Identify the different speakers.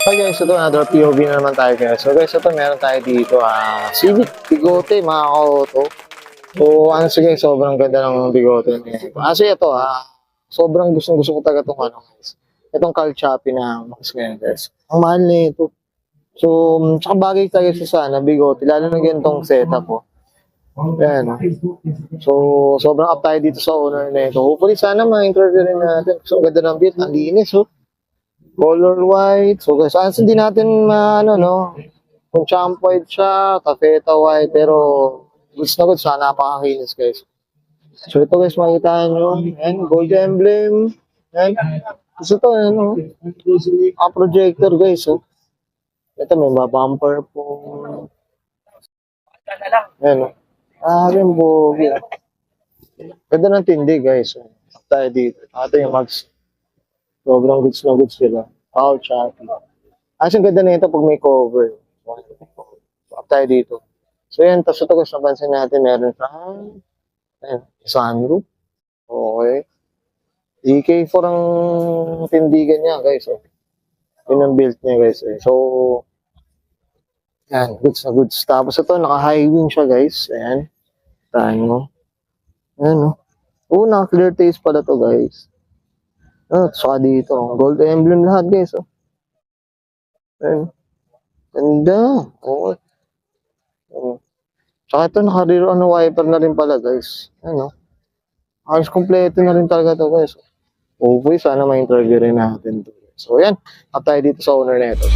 Speaker 1: Okay guys, ito another POV na naman tayo guys. So guys, ito meron tayo dito, Civic Bigote mga ka-auto. So ano sige, sobrang ganda ng bigote niya. Kasi ito, sobrang gustong-gusto ko talaga itong ano guys. Itong Calchapi na Max ngayon guys. Ang mahal na ito. So, tsaka bagay tayo sa sana, bigote, lalo na ganitong setup po. Ayan. So, sobrang up tayo dito sa owner na ito. Hopefully, sana ma-interview rin natin. So, ganda ng build, ang linis, oh. Color white. So guys, ano hindi natin ano no, kung champ white siya, taffeta white, pero goods na goods, napakakinis guys. So ito guys, makikita nyo, and gold emblem, and gusto to, ano, projector guys, oh. Ito may bumper po. Ayan, yung bogi. Ganda ng tindi guys. Tayo dito. Ito yung mags. Sobrang goods na goods sila. Choppy. Ang ganda na ito pag may cover. So, up tayo dito. So yan, tapos ito guys, napansin natin, meron siyang sunroof. Okay. EK4 ang tindigan niya guys. Oh. Yun ang build niya guys. Eh. So, yan, goods na goods. Tapos ito, naka-high wing siya guys. Ayan. Tayo mo. Ayan, oh. Naka-clear taste pala to guys. Saka dito, gold emblem lahat guys, oh. Ayan. Ganda. Oo. Saka ito, naka-rear wiper na rin pala guys. Ayan, oh. Halos kompleto na rin talaga to guys. Hopefully, sana ma-interview rin natin to. So, yan. Up tayo dito sa owner na ito.